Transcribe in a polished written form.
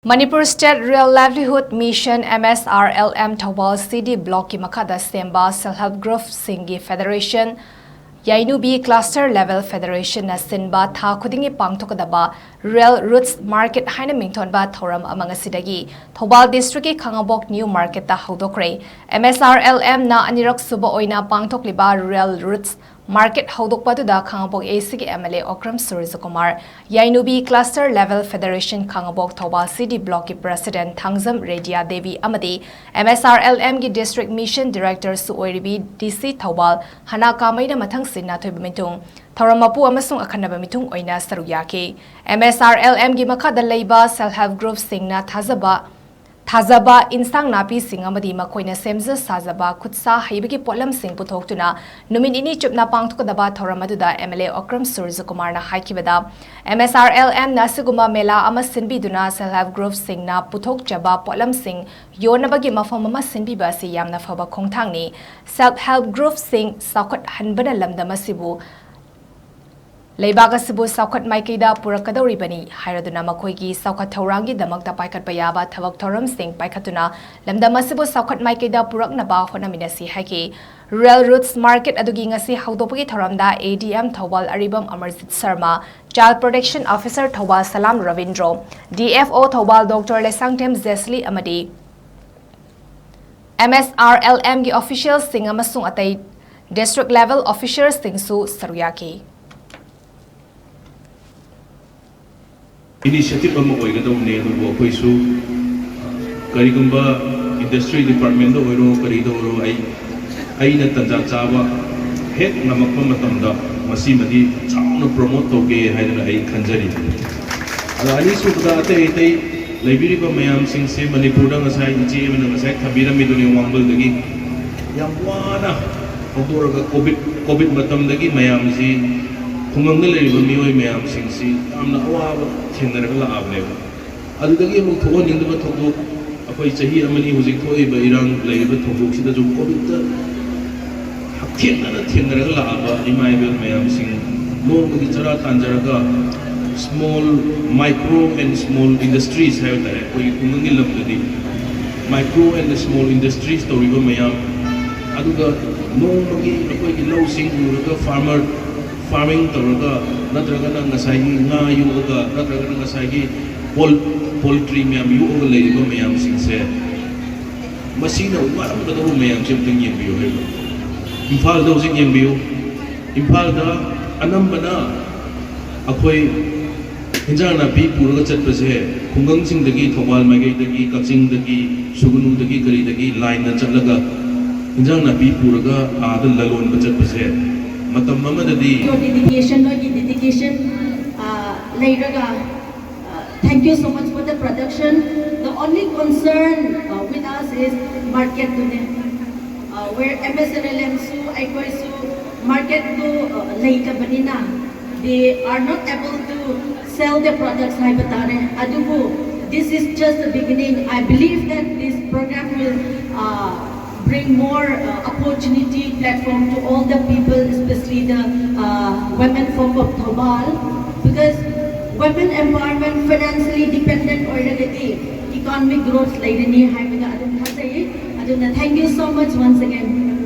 Manipur State Real Livelihood Mission MSRLM THOUBAL CD Block ki makada semba Self-Help Group Singi Federation Yainubi Cluster Level Federation na sinba tha khudingi pangthokadaba Real Roots Market Haina Mingthonba THOURAM NGASIDAGI THOUBAL District ki Khangabok New Market ta Houdokhre MSRLM na anirak suba oina pangthokliba Real Roots Market Houdokhre da Khangabok ACG MLA Okram Suryakumar Yainubi Cluster Level Federation Khangabok THOUBAL CD Block ki President Thangzam Redia Devi Amadi MSRLM ki District Mission Director Suoiribi DC THOUBAL Hana Kamaina Mathang Sinna Thoiba Mitung THOURAM Mapu amasung akhanaba mitung oina saruyaki MSRLM gi makhada leiba Self-Help Group Singna Thazaba insang napi singamadi makoina semza sajaba khutsa haibagi polam sing puthoktuna numin ini chupna pangthokadaba THOURAM aduda MLA Okram Suryakumar na haikibada MSRLM nasiguma mela ama sinbiduna Self-Help Group Singna puthokjaba polam sing yonabagi mafam ama sinbiba si yamna faba khongthangni Self-Help Group Sing sakhat hanbana lamdama sibu Leibaga Sibu Saukat Maikida Purakadori Bani, Hiraduna Makoigi, Saukat Taurangi, the Magda Paikat Payaba, Tavok THOURAM Sing, Paikatuna, Lamdamasibu Saukat Maikida Puraknaba, Honaminasi Haki, Real Roots Market Adugingasi, Houdokhre THOURAMda, ADM THOUBAL Aribam Amarjit Sharma, Child Protection Officer THOUBAL Salam Ravindro, DFO THOUBAL Dr. Lesangtem Zesli Amadi, MSRLM Gi Officials Sing Amasung Atay, District Level Officers Sing Su Saruyaki. Initiative ama oigadawne adubu akoisu karigumba industry department da oiro karida oro aina tanja chaba hek namakpa matamda masimadi chauna promote toge haidana ai khanjari ala ani subda atei laibiri ba mayam sing se manipur da ngasai ichi emna ngasai thabira miduni wangbal dagi yam wana odoraga covid matam dagi mayam si Khungang nilaiba miyoi mayam singsi amna awaba thenaraga laabneba adudagi amuk thoon ningdaba thokdok akhoi chahi amani hujik thoiba irang laiba thokdok sida ju covid ta thenaraga laaba imaibel mayam sing nonggi chara tanjaraga small micro and small industries have tare koi khungang ni lamdadi micro and small industries toriba mayam aduga nonggi akhoi gi low sing uraga farming toroga natragana ngasai nga yuga natragana ngasai poultry myam yuga leiba mayam singse masina waram kadabu mayam chimting yembiyo heba imphal da using yembiyo imphal da anambana akhoi hinjang na pi puraga chatpase khungang sing dagi thobal magai dagi kaching dagi sugunu dagi kari dagi line na chatlaga hinjang na pi puraga ada lalon ba chatpase your dedication, thank you so much for the production. The only concern with us is market where MSRLM market they are not able to sell their products. This is just the beginning. I believe that this program will bring more opportunity platform to all the people, especially the women folk of THOUBAL, because women empowerment financially dependent already, economic growth like the thank you so much once again.